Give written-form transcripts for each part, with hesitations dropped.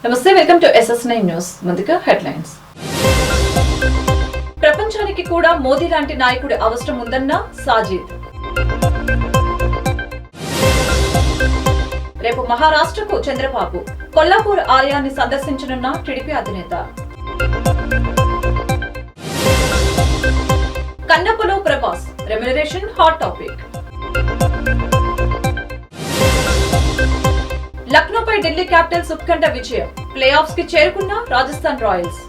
నమస్తే, welcome to SS9 news. ముందుగా headlines. ప్రపంచానికి కూడా మోదీ లాంటి నాయకుడి అవసరం ఉందన్న సాజిద్. రేపు మహారాష్ట్రకు చంద్రబాబు కొల్లాపూర్ ఆలయాన్ని సందర్శించనున్న టీడీపీ అధినేత. కన్నప్పలో ప్రభాస్ రెమ్యునరేషన్ హాట్ టాపిక్. లక్నోపై ఢిల్లీ క్యాపిటల్స్ ఉత్కంఠ విజయం, ప్లే ఆఫ్స్ కి చేరుకున్న రాజస్థాన్ రాయల్స్.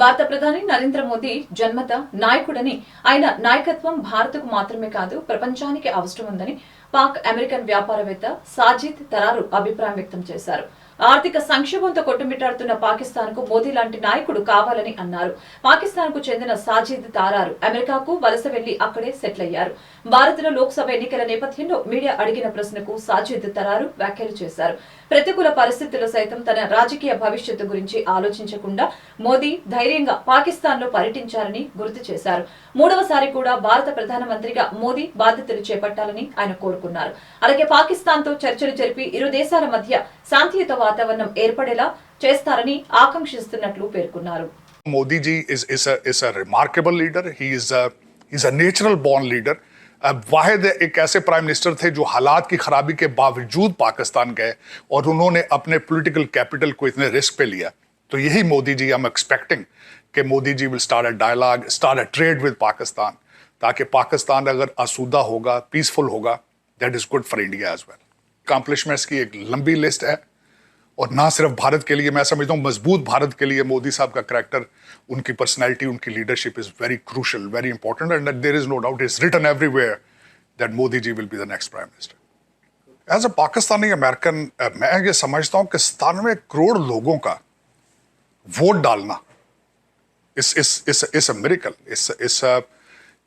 భారత ప్రధాని నరేంద్ర మోదీ జన్మత నాయకుడని, ఆయన నాయకత్వం భారత్కు మాత్రమే కాదు ప్రపంచానికి అవసరం ఉందని పాక్ అమెరికన్ వ్యాపారవేత్త సాజిద్ తరారు అభిప్రాయం వ్యక్తం చేశారు. ఆర్థిక సంక్షోభంతో కొట్టుమిట్టాడుతున్న పాకిస్తాన్ కు మోదీ లాంటి నాయకుడు కావాలని అన్నారు. పాకిస్తాన్ కు చెందిన సాజిద్ తారారు అమెరికాకు వలస వెళ్లి అక్కడే సెటిల్ అయ్యారు. భారత్లో లోక్సభ ఎన్నికల నేపథ్యంలో మీడియా అడిగిన ప్రశ్నకు సాజిద్ తరారు వ్యాఖ్యలు చేశారు. ప్రతికూల పరిస్థితుల్లో సైతం తన రాజకీయ భవిష్యత్తు గురించి ఆలోచించకుండా మోదీ ధైర్యంగా పాకిస్తాన్ లో పర్యటించారని గుర్తు చేశారు. మూడవసారి కూడా భారత ప్రధానమంత్రిగా మోదీ బాధ్యతలు చేపట్టాలని ఆయన కోరుకున్నారు. అలాగే పాకిస్తాన్ తో చర్చలు జరిపి ఇరు దేశాల మధ్య శాంతియుత వాతావరణం ఏర్పడేలా చేస్తారని ఆకాంక్షిస్తున్నట్లు పేర్కొన్నారు. Modi ji is a remarkable leader. He's a natural born leader. वाहिद एक ऐसे प्राइम मिनिस्टर थे जो हालात की खराबी के बावजूद पाकिस्तान गए और उन्होंने अपने पॉलिटिकल कैपिटल को इतने रिस्क पे लिया. तो यही Modi ji, I am expecting कि Modi ji will start a dialogue, start a trade with Pakistan, ताकि पाकिस्तान अगर आसूदा होगा, पीसफुल होगा, that is good for India as well. Accomplishments की एक लंबी लिस्ट है और ना सिर्फ भारत के लिए, मैं समझता हूँ मजबूत भारत के लिए मोदी साहब का करैक्टर, उनकी पर्सनैलिटी, उनकी leadership is very crucial, very important, and there is no doubt, it's written everywhere that Modi ji will be the next prime minister. As a Pakistani American, मैं ये समझता हूँ कि 97 करोड़ लोगों का वोट डालना इस अ मिरेकल,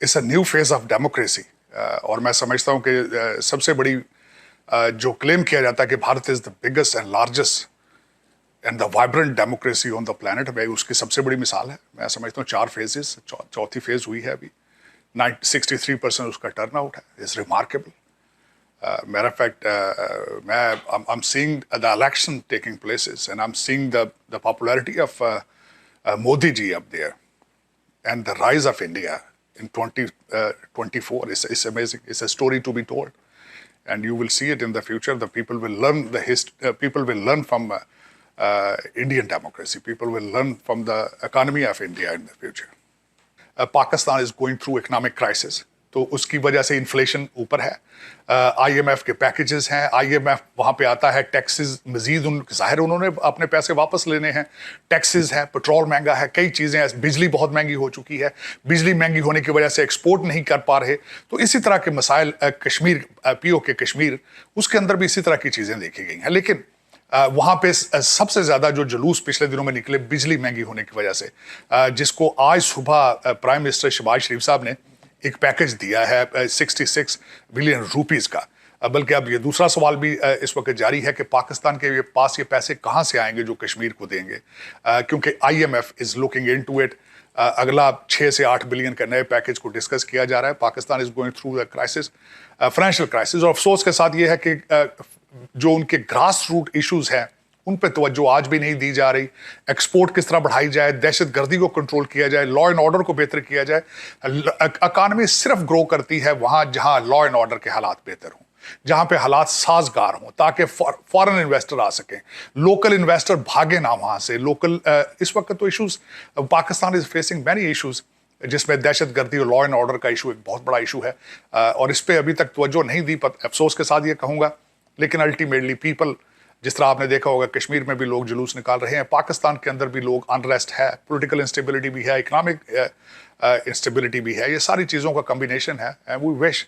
इस a new phase of democracy. और मैं समझता हूँ कि सबसे बड़ी जो क्लेम किया जाता है कि Bharat is the biggest and largest and the vibrant democracy on the planet, वह उसकी सबसे बड़ी मिसाल है. मैं समझता हूँ 4 फेजेस, चौथी फेज हुई है अभी. 63% उसका टर्न आउट है. Is remarkable. Matter of fact, I am seeing the election taking places and I am seeing the popularity of Modi ji up there and the rise of India in 2024 is amazing. It's a story to be told. And you will see it in the future. The people will learn people will learn from Indian democracy. People will learn from the economy of India in the future. Pakistan is going through economic crisis. तो उसकी वजह से inflation ऊपर है. IMF के packages हैं. IMF वहाँ पे आता है. टैक्सेस मजीद ज़ाहिर उन्होंने अपने पैसे वापस लेने हैं. टैक्सेस हैं, पेट्रोल महंगा है, कई चीज़ें हैं, बिजली बहुत महंगी हो चुकी है. बिजली महंगी होने की वजह से एक्सपोर्ट नहीं कर पा रहे. तो इसी तरह के मसाइल कश्मीर, POK कश्मीर, उसके अंदर भी इसी तरह की चीज़ें देखी गई हैं. लेकिन वहाँ पे सबसे ज़्यादा जो जुलूस पिछले दिनों में निकले बिजली महंगी होने की वजह से, जिसको आज सुबह प्राइम मिनिस्टर शहबाज शरीफ साहब ने एक पैकेज दिया है 66 बिलियन रुपीस का. बल्कि अब ये दूसरा सवाल भी इस वक्त जारी है कि पाकिस्तान के पास ये पैसे कहाँ से आएंगे जो कश्मीर को देंगे, क्योंकि IMF is looking into it. अगला 6 से 8 बिलियन का नए पैकेज को डिस्कस किया जा रहा है. Pakistan is going through the crisis, financial crisis. और अफसोस के साथ ये है कि जो उनके ग्रास रूट इशूज़ हैं उन पर तवज्जो आज भी नहीं दी जा रही. एक्सपोर्ट किस तरह बढ़ाई जाए, दहशत गर्दी को कंट्रोल किया जाए, लॉ एंड ऑर्डर को बेहतर किया जाए. इकानमी सिर्फ ग्रो करती है वहाँ जहाँ लॉ एंड ऑर्डर के हालात बेहतर हों, जहाँ पे हालात साजगार हों, ताकि फॉरेन इन्वेस्टर आ सकें, लोकल इन्वेस्टर भागे ना वहाँ से. लोकल इस वक्त तो issues, Pakistan is facing many issues, जिसमें दहशत गर्दी और लॉ एंड ऑर्डर का इशू एक बहुत बड़ा इशू है. और इस पर अभी तक तवज्जो नहीं दी. अफसोस के साथ ये कहूँगा, लेकिन अल्टीमेटली पीपल, जिस तरह आपने देखा होगा कश्मीर में भी लोग जुलूस निकाल रहे हैं, पाकिस्तान के अंदर भी लोग, अनरेस्ट है, पॉलिटिकल इंस्टेबिलिटी भी है, इकोनॉमिक इंस्टेबिलिटी भी है. ये सारी चीज़ों का कम्बिनेशन है. And we wish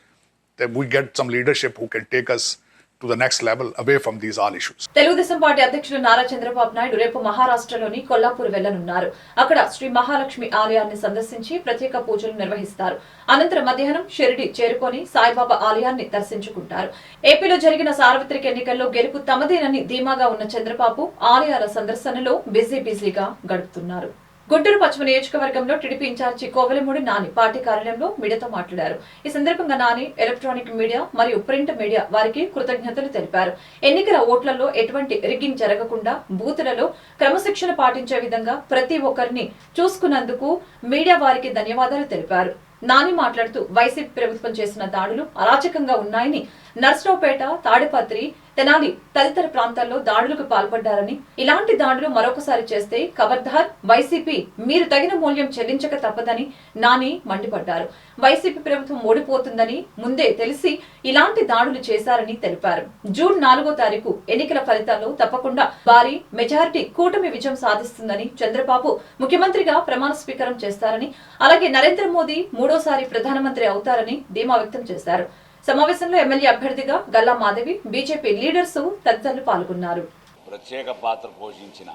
that we get some leadership who can take us to the next level away from these all issues. Telugu Desam party అధ్యక్షులు నారా చంద్రబాబు నాయుడు రేపు మహారాష్ట్రలోని కొల్లాపూర్ వెళ్లనున్నారు. అక్కడ శ్రీ మహాలక్ష్మి ఆలయాన్ని సందర్శించి ప్రత్యేక పూజలు నిర్వహిస్తారు. అనంతరం మధ్యాహ్నం షిరిడి చేరుకొని సాయిబాబా ఆలయాన్ని దర్శించుకుంటారు. ఏపీలో జరిగిన సార్వత్రిక ఎన్నికల్లో గెలుపు తమదేనని ధీమాగా ఉన్న చంద్రబాబు ఆలయాల సందర్శనలో బిజీగా గడుపుతున్నారు. గుంటూరు పశ్చిమ నియోజకవర్గంలో టీడీపీ ఇన్ఛార్జి కోవెలమూడి నాని పార్టీ కార్యాలయంలో మీడియాతో మాట్లాడారు. ఈ సందర్భంగా నాని ఎలక్ట్రానిక్ మీడియా మరియు ప్రింట్ మీడియా వారికి కృతజ్ఞతలు తెలిపారు. ఎన్నికల ఓట్లలో ఎటువంటి రిగ్గింగ్ జరగకుండా బూతులలో క్రమశిక్షణ పాటించే విధంగా ప్రతి ఒక్కరిని చూసుకున్నందుకు మీడియా వారికి ధన్యవాదాలు తెలిపారు. నాని మాట్లాడుతూ వైసీపీ ప్రభుత్వం చేసిన దాడులు అరాచకంగా ఉన్నాయని, నర్సరావుపేట, తాడిపత్రి, తెనాలి తదితర ప్రాంతాల్లో దాడులకు పాల్పడ్డారని, ఇలాంటి దాడులు మరొకసారి చేస్తే ఖబర్దార్ వైసీపీ మీరు తగిన మూల్యం చెల్లించక తప్పదని నాని మండిపడ్డారు. వైసీపీ ప్రభుత్వం ఓడిపోతుందని ముందే తెలిసి ఇలాంటి దాడులు చేశారని తెలిపారు. జూన్ 4వ తారీఖు ఎన్నికల ఫలితాల్లో తప్పకుండా భారీ మెజారిటీ కూటమి విజయం సాధిస్తుందని, చంద్రబాబు ముఖ్యమంత్రిగా ప్రమాణ స్వీకారం చేస్తారని, అలాగే నరేంద్ర మోదీ మూడోసారి ప్రధానమంత్రి అవుతారని ధీమా వ్యక్తం చేశారు. సమావేశంలో ఎమ్మెల్యే అభ్యర్థిగా గల్లా మాధవి, బీజేపీ లీడర్స్ తదితరులు పాల్గొన్నారు. ప్రత్యేక పాత్ర పోషించిన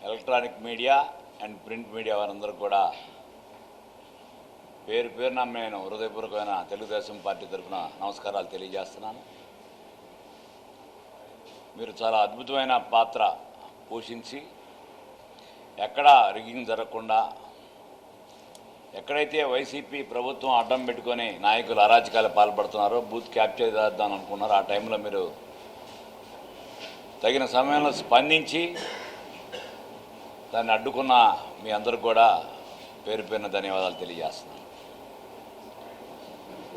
electronic media and print media వారందరూ కూడా పేరు పేరున నేను హృదయపూర్వకమైన తెలుగుదేశం పార్టీ తరఫున నమస్కారాలు తెలియజేస్తున్నాను. మీరు చాలా అద్భుతమైన పాత్ర పోషించి ఎక్కడా రిగ్గింగ్ జరగకుండా, ఎక్కడైతే వైసీపీ ప్రభుత్వం అడ్డం పెట్టుకొని నాయకులు అరాచకాలు పాల్పడుతున్నారో, బూత్ క్యాప్చర్ చేద్దాం అనుకున్నారో, ఆ టైంలో మీరు తగిన సమయంలో స్పందించి దాన్ని అడ్డుకున్న మీ అందరికి కూడా పేరు పేరున ధన్యవాదాలు తెలియజేస్తున్నాను.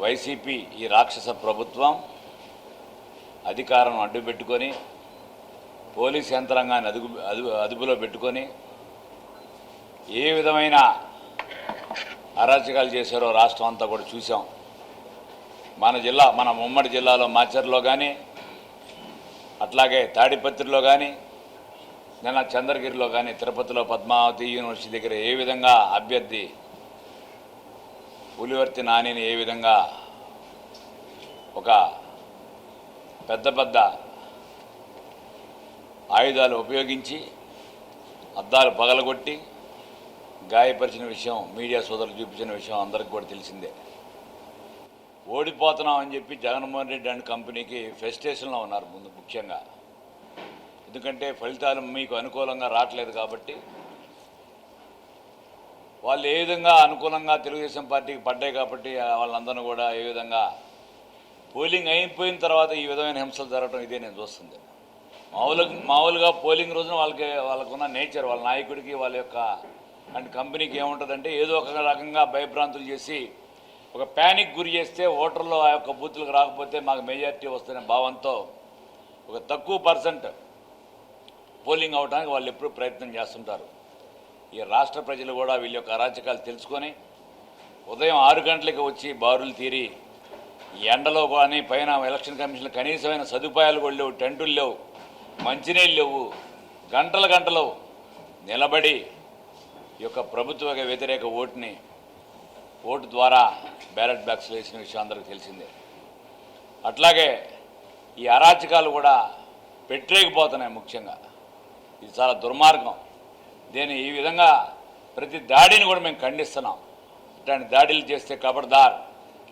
వైసీపీ ఈ రాక్షస ప్రభుత్వం అధికారం అడ్డుపెట్టుకొని పోలీస్ యంత్రాంగాన్ని అదుపులో పెట్టుకొని ఏ విధమైన అరాచకాలు చేశారో రాష్ట్రం అంతా కూడా చూసాం. మన ఉమ్మడి జిల్లాలో మాచర్లో కానీ, అట్లాగే తాడిపత్రిలో కానీ, నిన్న చంద్రగిరిలో కానీ, తిరుపతిలో పద్మావతి యూనివర్సిటీ దగ్గర ఏ విధంగా అభ్యర్థి పులివర్తి నానిని ఏ విధంగా ఒక పెద్ద ఆయుధాలు ఉపయోగించి అద్దాలు పగలగొట్టి గాయపరిచిన విషయం మీడియా సోదరులు చూపించిన విషయం అందరికీ కూడా తెలిసిందే. ఓడిపోతున్నాం అని చెప్పి జగన్మోహన్ రెడ్డి అండ్ కంపెనీకి ఫ్రస్ట్రేషన్లో ఉన్నారు ముందు ముఖ్యంగా. ఎందుకంటే ఫలితాలు మీకు అనుకూలంగా రావట్లేదు కాబట్టి, వాళ్ళు ఏ విధంగా అనుకూలంగా తెలుగుదేశం పార్టీకి పడ్డాయి కాబట్టి వాళ్ళందరూ కూడా ఏ విధంగా పోలింగ్ అయిపోయిన తర్వాత ఈ విధమైన హింసలు జరగడం ఇదే నేను చూస్తుంది. మామూలుగా పోలింగ్ రోజున వాళ్ళకున్న నేచర్, వాళ్ళ నాయకుడికి వాళ్ళ యొక్క అండ్ కంపెనీకి ఏముంటుందంటే ఏదో ఒక రకంగా భయభ్రాంతులు చేసి ఒక ప్యానిక్ గురి చేస్తే ఓటర్లు ఆ యొక్క బూతులకు రాకపోతే మాకు మెజారిటీ వస్తున్న భావంతో ఒక తక్కువ పర్సెంట్ పోలింగ్ అవడానికి వాళ్ళు ఎప్పుడూ ప్రయత్నం చేస్తుంటారు. ఈ రాష్ట్ర ప్రజలు కూడా వీళ్ళ యొక్క అరాచకాలు తెలుసుకొని ఉదయం 6 గంటలకు వచ్చి బారులు తీరి ఎండలో కానీ పైన ఎలక్షన్ కమిషన్ కనీసమైన సదుపాయాలు కూడా లేవు, టెంటులు లేవు, మంచినీళ్ళు లేవు, గంటలు నిలబడి ఈ యొక్క ప్రభుత్వ వ్యతిరేక ఓటు ద్వారా బ్యాలెట్ బాక్స్లో వేసిన విషయం అందరికీ తెలిసిందే. అట్లాగే ఈ అరాచకాలు కూడా పెట్టలేకపోతున్నాయి. ముఖ్యంగా ఇది చాలా దుర్మార్గం. దీన్ని ఈ విధంగా ప్రతి దాడిని కూడా మేము ఖండిస్తున్నాం. ఇట్లాంటి దాడులు చేస్తే ఖబర్దార్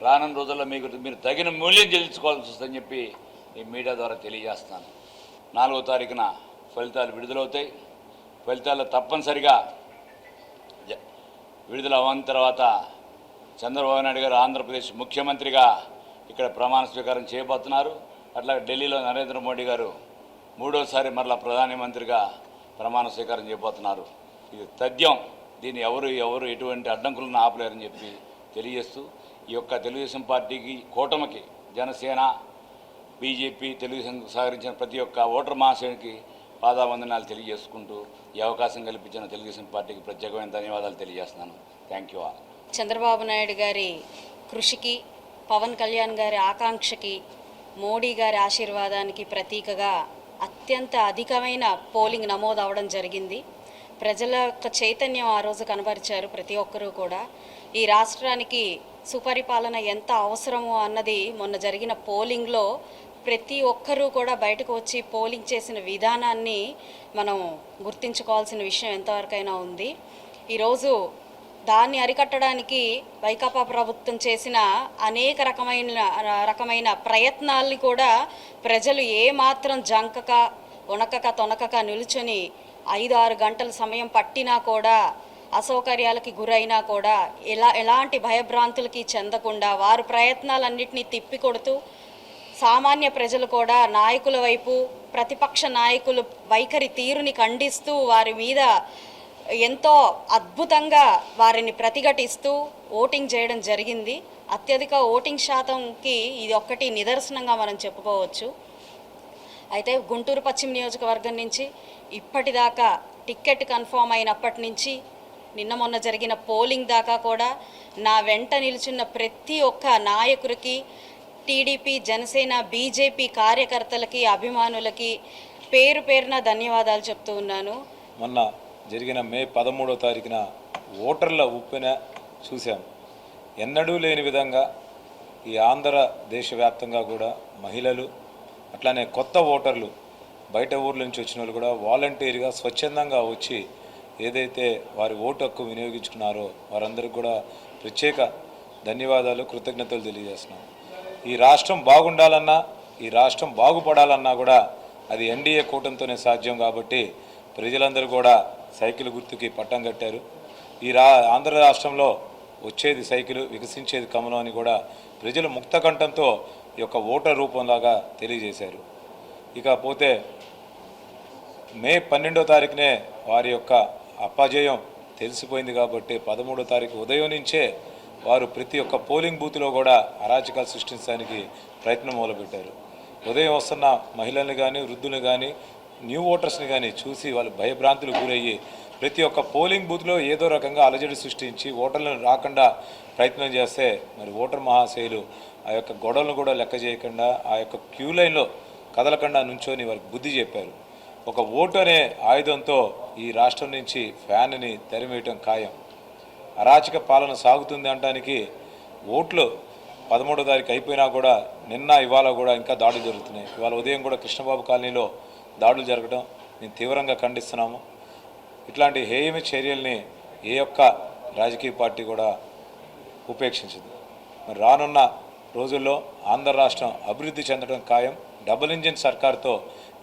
రానున్న రోజుల్లో మీరు తగిన మూల్యం చెల్లించుకోవాల్సి వస్తుందని చెప్పి ఈ మీడియా ద్వారా తెలియజేస్తున్నాను. 4వ తారీఖున ఫలితాలు విడుదలవుతాయి. ఫలితాల్లో తప్పనిసరిగా విడుదల అవ్వని తర్వాత చంద్రబాబు నాయుడు గారు ఆంధ్రప్రదేశ్ ముఖ్యమంత్రిగా ఇక్కడ ప్రమాణ స్వీకారం చేయబోతున్నారు. అట్లాగే ఢిల్లీలో నరేంద్ర మోడీ గారు మూడోసారి మరలా ప్రధానమంత్రిగా ప్రమాణ స్వీకారం చేయబోతున్నారు. ఇది తథ్యం. దీన్ని ఎవరు ఎటువంటి అడ్డంకులను ఆపలేరని చెప్పి తెలియజేస్తూ ఈ యొక్క తెలుగుదేశం పార్టీకి, కూటమికి, జనసేన, బీజేపీ, తెలుగుదేశం సహకరించిన ప్రతి ఒక్క ఓటర్ మహాశయునికి పాదావందనాలు తెలియజేసుకుంటూ ఈ అవకాశం కల్పించిన తెలుగుదేశం పార్టీకి ప్రత్యేకమైన ధన్యవాదాలు తెలియజేస్తున్నాను. Thank you all. Chandrababu Naidu గారి కృషికి, పవన్ కళ్యాణ్ గారి ఆకాంక్షకి, మోడీ గారి ఆశీర్వాదానికి ప్రతీకగా అత్యంత అధికమైన పోలింగ్ నమోదు అవడం జరిగింది. ప్రజల యొక్క చైతన్యం ఆ రోజు కనబరిచారు ప్రతి ఒక్కరూ కూడా. ఈ రాష్ట్రానికి సుపరిపాలన ఎంత అవసరమో అన్నది మొన్న జరిగిన పోలింగ్లో ప్రతి ఒక్కరూ కూడా బయటకు వచ్చి పోలింగ్ చేసిన విధానాన్ని మనం గుర్తించుకోవాల్సిన విషయం ఎంతవరకైనా ఉంది. ఈరోజు దాన్ని అరికట్టడానికి వైకాపా ప్రభుత్వం చేసిన అనేక రకమైన ప్రయత్నాల్ని కూడా ప్రజలు ఏమాత్రం జంకక, వణకక, తొనకక నిలుచొని 5-6 గంటల సమయం పట్టినా కూడా, అసౌకర్యాలకి గురైనా కూడా ఎలాంటి భయభ్రాంతులకి చెందకుండా వారి ప్రయత్నాలన్నింటినీ తిప్పికొడుతూ సామాన్య ప్రజలు కూడా నాయకుల వైపు, ప్రతిపక్ష నాయకులు వైఖరి తీరుని ఖండిస్తూ వారి మీద ఎంతో అద్భుతంగా వారిని ప్రతిఘటిస్తూ ఓటింగ్ చేయడం జరిగింది. అత్యధిక ఓటింగ్ శాతంకి ఇది ఒక్కటి నిదర్శనంగా మనం చెప్పుకోవచ్చు. అయితే గుంటూరు పశ్చిమ నియోజకవర్గం నుంచి ఇప్పటిదాకా టికెట్ కన్ఫర్మ్ అయినప్పటి నుంచి నిన్న మొన్న జరిగిన పోలింగ్ దాకా కూడా నా వెంట నిలుచున్న ప్రతి ఒక్క నాయకుడికి, టీడీపీ, జనసేన, బీజేపీ కార్యకర్తలకి, అభిమానులకి పేరు పేరున ధన్యవాదాలు చెప్తూ ఉన్నాను. మొన్న జరిగిన మే 13వ తారీఖున ఓటర్ల ఉప్పెన చూశాం. ఎన్నడూ లేని విధంగా ఈ ఆంధ్ర దేశవ్యాప్తంగా కూడా మహిళలు, అట్లానే కొత్త ఓటర్లు, బయట ఊర్ల నుంచి వచ్చిన వాళ్ళు కూడా వాలంటీర్గా స్వచ్ఛందంగా వచ్చి ఏదైతే వారి ఓటు హక్కు వినియోగించుకున్నారో వారందరికీ కూడా ప్రత్యేక ధన్యవాదాలు, కృతజ్ఞతలు తెలియజేస్తున్నాం. ఈ రాష్ట్రం బాగుండాలన్నా, ఈ రాష్ట్రం బాగుపడాలన్నా కూడా అది ఎన్డీఏ కూటమితోనే సాధ్యం. కాబట్టి ప్రజలందరూ కూడా సైకిల్ గుర్తుకి పట్టం కట్టారు. ఈ ఆంధ్ర రాష్ట్రంలో వచ్చేది సైకిల్, వికసించేది కమలం అని కూడా ప్రజలు ముక్తకంఠంతో ఈ యొక్క ఓటర్ రూపంలాగా తెలియజేశారు. ఇకపోతే మే 12వ తారీఖునే వారి యొక్క అపజయం తెలిసిపోయింది. కాబట్టి 13వ తారీఖు ఉదయం నుంచే వారు ప్రతి ఒక్క పోలింగ్ బూత్లో కూడా అరాచకాలు సృష్టించడానికి ప్రయత్నం మొదలుపెట్టారు. ఉదయం వస్తున్న మహిళల్ని కానీ, వృద్ధులను కానీ, న్యూ ఓటర్స్ని కానీ చూసి వాళ్ళు భయభ్రాంతులు గురయ్యి ప్రతి ఒక్క పోలింగ్ బూత్లో ఏదో రకంగా అలజడి సృష్టించి ఓటర్లను రాకుండా ప్రయత్నం చేస్తే మరి ఓటర్ మహాశయులు ఆ యొక్క గొడవలను కూడా లెక్క చేయకుండా ఆ యొక్క క్యూ లైన్లో కదలకుండా నుంచొని వారికి బుద్ధి చెప్పారు. ఒక ఓటు అనే ఆయుధంతో ఈ రాష్ట్రం నుంచి ఫ్యాన్ని తరిమేయటం ఖాయం. అరాచక పాలన సాగుతుంది అనడానికి ఓట్లు 13వ తారీఖు అయిపోయినా కూడా నిన్న ఇవాళ కూడా ఇంకా దాడులు జరుగుతున్నాయి. ఇవాళ ఉదయం కూడా కృష్ణబాబు కాలనీలో దాడులు జరగడం మేము తీవ్రంగా ఖండిస్తున్నాము. ఇట్లాంటి హేయమ చర్యల్ని ఏ ఒక్క రాజకీయ పార్టీ కూడా ఉపేక్షించదు. మరి రానున్న రోజుల్లో ఆంధ్ర రాష్ట్రం అభివృద్ధి చెందడం ఖాయం. డబుల్ ఇంజిన్ సర్కార్తో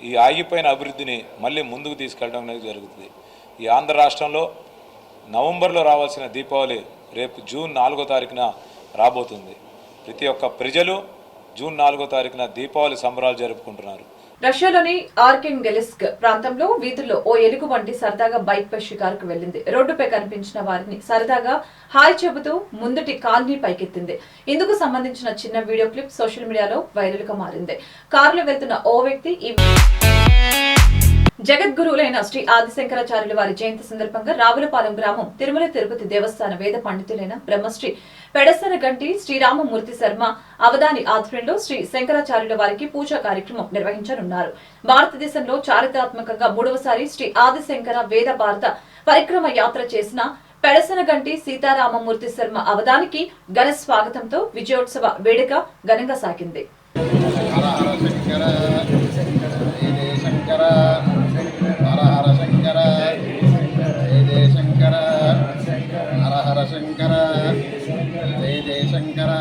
ఈ ఆగిపోయిన అభివృద్ధిని మళ్ళీ ముందుకు తీసుకెళ్ళడం అనేది జరుగుతుంది. ఈ ఆంధ్ర రాష్ట్రంలో నవంబర్లో రావాల్సిన దీపావళి రేపు జూన్ 4వ తారీఖున రాబోతుంది. ప్రతి ఒక్క ప్రజలు జూన్ 4వ తారీఖున దీపావళి సంబరాలు జరుపుకుంటున్నారు. రష్యాలోని ఆర్కెంగెలిస్క్ ప్రాంతంలో వీధుల్లో ఓ ఎలుగు వంటి సరదాగా బైక్ పై షికారుకు వెళ్లింది. రోడ్డుపై కనిపించిన వారిని సరదాగా హాయ్ చెబుతూ ముందుటి కాల్ని పైకెత్తింది. ఇందుకు సంబంధించిన చిన్న వీడియో క్లిప్ సోషల్ మీడియాలో వైరల్ గా మారింది. కారులో వెళ్తున్న ఓ వ్యక్తి జగద్గురువులైన శ్రీ ఆదిశంకరాచార్యుల వారి జయంతి సందర్భంగా రావులపాలెం గ్రామం తిరుమల తిరుపతి దేవస్థాన వేద పండితులైన బ్రహ్మశ్రీ పెడసన గంటి శ్రీరామమూర్తి శర్మ అవధాని ఆధ్వర్యంలో శ్రీ శంకరాచార్యుల వారికి పూజా కార్యక్రమం నిర్వహించనున్నారు. భారతదేశంలో చారిత్రాత్మకంగా 3వసారి శ్రీ ఆదిశంకర వేద భారత పరిక్రమ యాత్ర చేసిన పెడసన గంటి సీతారామమూర్తి శర్మ అవధానికి ఘన స్వాగతంతో విజయోత్సవ వేడుక ఘనంగా సాగింది. శంకర జై జై శంకర హర హర శంకర జై జై శంకర హర హర శంకర జై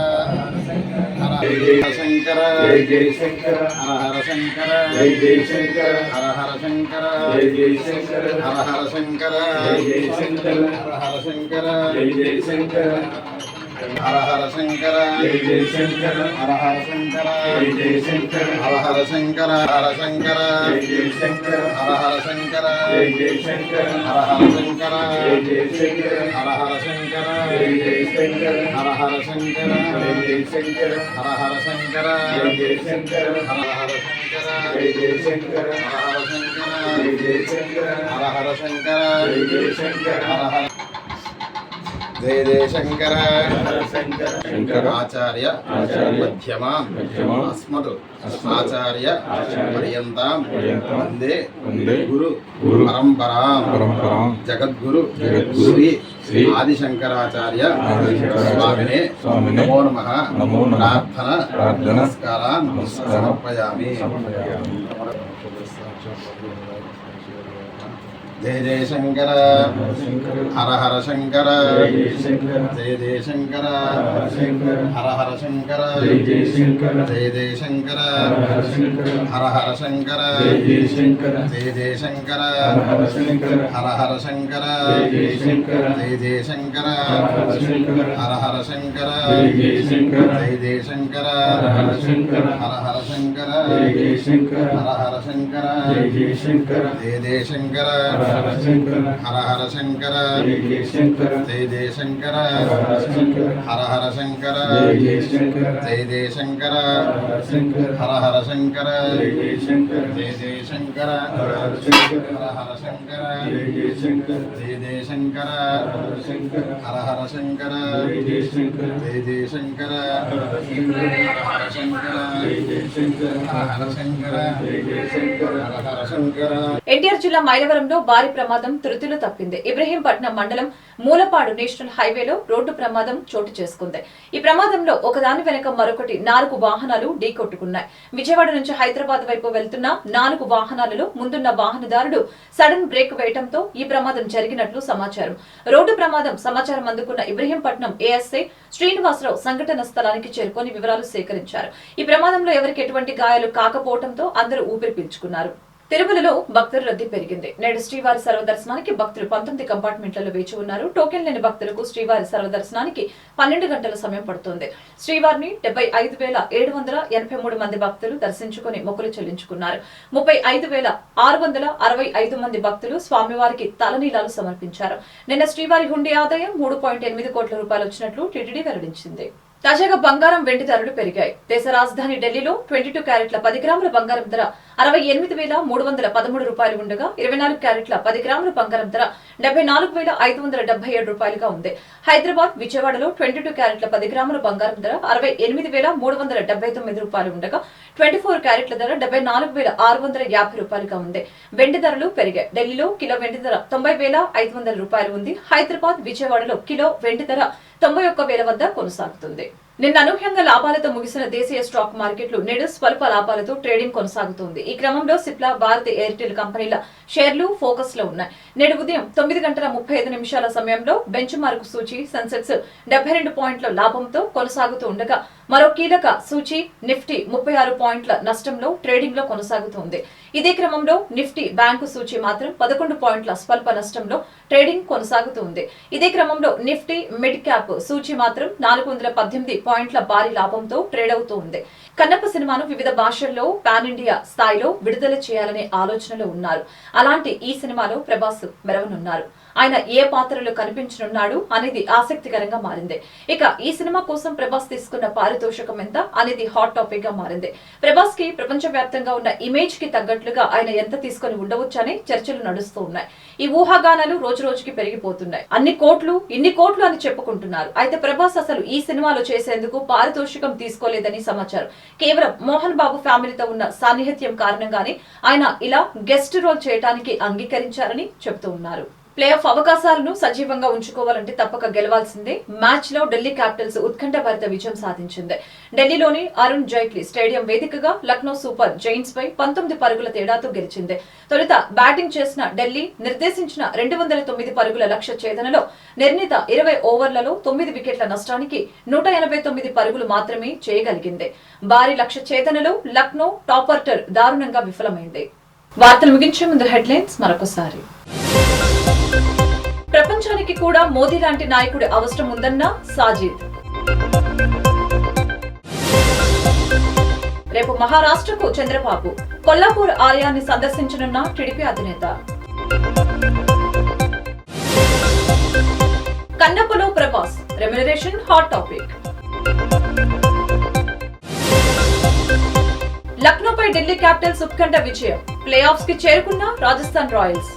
జై శంకర హర హర శంకర జై జై శంకర హర హర శంకర జై జై శంకర హర హర శంకర జై జై శంకర హర హర శంకర జై జై శంకర హర హర శంకర హర శంకర జై జై శంకర హర హర శంకర జై జై శంకర హర హర శంకర జై జై శంకర హర హర శంకర జై జై శంకర హర హర శంకర జై జై శంకర హర హర శంకర జై జై శంకర హర హర శంకర జై జై శంకర హర హర శంకర జై జై శంకర హర హర శంకర జై జై శంకర హర హర జయ జయ శంకర శంకర ఆచార్య మధ్యమాం అస్మదు ఆచార్య పర్యంతం వందే గురు పరంపరాం జగద్గురు శ్రీ ఆదిశంకరాచార్య స్వామినే నమో నమః ప్రార్థన నమస్కారాన్ సమర్పయామి. జయ జయ శంకర హర హర శంకర జయ జయ శంకర హర హర శంకర జయ జయ శంకర హర హర శంకర జయ జయ శంకర హర హర శంకర జయ జయ శంకర హర హర శంకర జయ జయ శంకర హర హర శంకర హర హర శంకర జయ జయ శంకర హర హర శంకర జయ జయ శంకర హర హర శంకర జయ జయ శంకర హర హర శంకర జయ జయ శంకర హర హర శంకర జయ జయ శంకర హర హర శంకర జయ జయ శంకర హర హర శంకర హర హర శంకర హర హర శంకర. ఎన్టీఆర్ జిల్లా మైలవరంలో భారీ ప్రమాదం తృతిలో తప్పింది. ఇబ్రహీంపట్నం మండలం మూలపాడు నేషనల్ హైవేలో రోడ్డు ప్రమాదం చోటు చేసుకుంది. ఈ ప్రమాదంలో ఒకదాని వెనక మరొకటి 4 వాహనాలు ఢీకొట్టుకున్నాయి. విజయవాడ నుంచి హైదరాబాద్ వైపు వెళ్తున్న 4 వాహనాలలో ముందున్న వాహనదారుడు సడన్ బ్రేక్ వేయడంతో ఈ ప్రమాదం జరిగినట్లు సమాచారం. రోడ్డు ప్రమాదం సమాచారం అందుకున్న ఇబ్రహీంపట్నం ఏఎస్ఐ శ్రీనివాసరావు సంఘటన స్థలానికి చేరుకొని వివరాలు సేకరించారు. ఈ ప్రమాదంలో ఎవరికి ఎటువంటి గాయాలు కాకపోవడంతో అందరూ ఊపిరి పీల్చుకున్నారు. తిరుమలలో భక్తుల రద్దీ పెరిగింది. నేడు శ్రీవారి సర్వదర్శనానికి భక్తులు 19 కంపార్ట్మెంట్లలో వేచి ఉన్నారు. టోకెన్ లేని భక్తులకు శ్రీవారి సర్వదర్శనానికి 12 గంటల సమయం పడుతోంది. శ్రీవారిని 75,783 మంది భక్తులు దర్శించుకుని మొక్కులు చెల్లించుకున్నారు. 35,665 మంది భక్తులు స్వామివారికి తలనీలాలు సమర్పించారు. నిన్న శ్రీవారి హుండీ ఆదాయం 3.8 కోట్ల రూపాయలు వచ్చినట్లు టీటీడీ వెల్లడించింది. తాజాగా బంగారం వెండి ధరలు పెరిగాయి. దేశ రాజధాని ఢిల్లీలో 22 క్యారెట్ల 10 గ్రాముల బంగారం ధర 68,313 రూపాయలు ఉండగా 24 క్యారెట్ల 10 గ్రాముల బంగారం ధర 74,577 రూపాయలుగా ఉంది. హైదరాబాద్, విజయవాడలో 22 క్యారెట్ల 10 గ్రాముల బంగారం ధర 68,379 రూపాయలు ఉండగా 24 క్యారెట్ల ధర 74,650 రూపాయలుగా ఉంది. వెండి ధరలు పెరిగాయి. ఢిల్లీలో కిలో వెండి ధర 90,500 రూపాయలు ఉంది. హైదరాబాద్, విజయవాడలో కిలో వెండి ధర 91,000 వద్ద కొనసాగుతుంది. నిన్న అనూహ్యంగా లాభాలతో ముగిసిన దేశీయ స్టాక్ మార్కెట్లు నేడు స్వల్ప లాభాలతో ట్రేడింగ్ కొనసాగుతోంది. ఈ క్రమంలో సిప్లా, భారతి ఎయిర్టెల్ కంపెనీల షేర్లు ఫోకస్ లో ఉన్నాయి. నేడు ఉదయం 9:35 సమయంలో బెంచ్ మార్క్ సూచీ సెన్సెక్స్ 72 పాయింట్ల లాభంతో కొనసాగుతూ ఉండగా మరో కీలక సూచీ నిఫ్టీ 36 పాయింట్ల నష్టంలో ట్రేడింగ్ లో కొనసాగుతోంది. ఇదే క్రమంలో నిఫ్టీ బ్యాంకు సూచీ మాత్రం 11 పాయింట్ల స్వల్ప నష్టంలో ట్రేడింగ్ కొనసాగుతుంది. ఇదే క్రమంలో నిఫ్టీ మిడ్ క్యాప్ సూచీ మాత్రం 418 పాయింట్ల భారీ లాభంతో ట్రేడ్ అవుతూ ఉంది. కన్నప్ప సినిమాను వివిధ భాషల్లో పాన్ ఇండియా స్థాయిలో విడుదల చేయాలనే ఆలోచనలో ఉన్నారు. అలాంటి ఈ సినిమాలో ప్రభాస్ మెరవనున్నారు. ఆయన ఏ పాత్రలో కనిపించనున్నాడు అనేది ఆసక్తికరంగా మారింది. ఇక ఈ సినిమా కోసం ప్రభాస్ తీసుకున్న పారితోషికం ఎంత అనేది హాట్ టాపిక్ గా మారింది. ప్రభాస్ కి ప్రపంచవ్యాప్తంగా ఉన్న ఇమేజ్ కి తగ్గట్లుగా ఆయన ఎంత తీసుకుని ఉండవచ్చనే చర్చలు నడుస్తూ ఉన్నాయి. ఈ ఊహాగానాలు రోజు రోజుకి పెరిగిపోతున్నాయి. ఇన్ని కోట్లు అని చెప్పుకుంటున్నారు. అయితే ప్రభాస్ అసలు ఈ సినిమాలో చేసేందుకు పారితోషికం తీసుకోలేదని సమాచారం. కేవలం మోహన్ బాబు ఫ్యామిలీతో ఉన్న సాన్నిహిత్యం కారణంగానే ఆయన ఇలా గెస్ట్ రోల్ చేయడానికి అంగీకరించారని చెబుతూ ఉన్నారు. ప్లే ఆఫ్ అవకాశాలను సజీవంగా ఉంచుకోవాలంటే తప్పక గెలవాల్సిందే. మ్యాచ్ లో ఢిల్లీ క్యాపిటల్స్ ఉత్కంఠభరిత విజయం సాధించింది. ఢిల్లీలోని అరుణ్ జైట్లీ స్టేడియం వేదికగా లక్నో సూపర్ జైంట్స్ పై 19 పరుగుల తేడాతో గెలిచింది. తొలుత బ్యాటింగ్ చేసిన ఢిల్లీ నిర్దేశించిన 209 పరుగుల లక్ష్య ఛేదనలో నిర్ణీత 20 ఓవర్లలో 9 వికెట్ల నష్టానికి 189 పరుగులు మాత్రమే చేయగలిగింది. భారీ లక్ష్య ఛేదనలో లక్నో టాపర్టర్ దారుణంగా విఫలమైంది. వార్తలు ముగించే ముందు హెడ్లైన్స్ మరొకసారి. ప్రపంచానికి కూడా మోదీ లాంటి నాయకుడి అవసరం ఉందన్న సాజిద్. రేపు మహారాష్ట్రకు చంద్రబాబు. కొల్లాపూర్ ఆలయాన్ని సందర్శించనున్న టీడీపీ అధినేత. కన్నప్పలో ప్రభాస్ రెమ్యునరేషన్ హాట్ టాపిక్. లక్నోపై ఢిల్లీ క్యాపిటల్స్ ఉత్కంఠ విజయం. ప్లే ఆఫ్స్ కి చేరుకున్న రాజస్థాన్ రాయల్స్.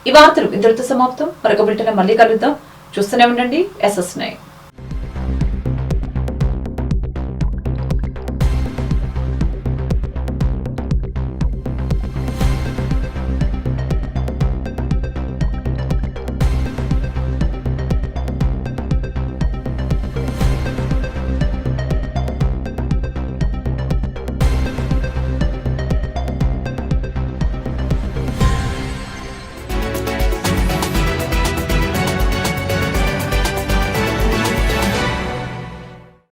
ఈ వార్తలు ఇంతటితో సమాప్తం. మరొక బులెటిన్ మళ్ళీ కలుద్దాం. చూస్తూనే ఉండండి SS9.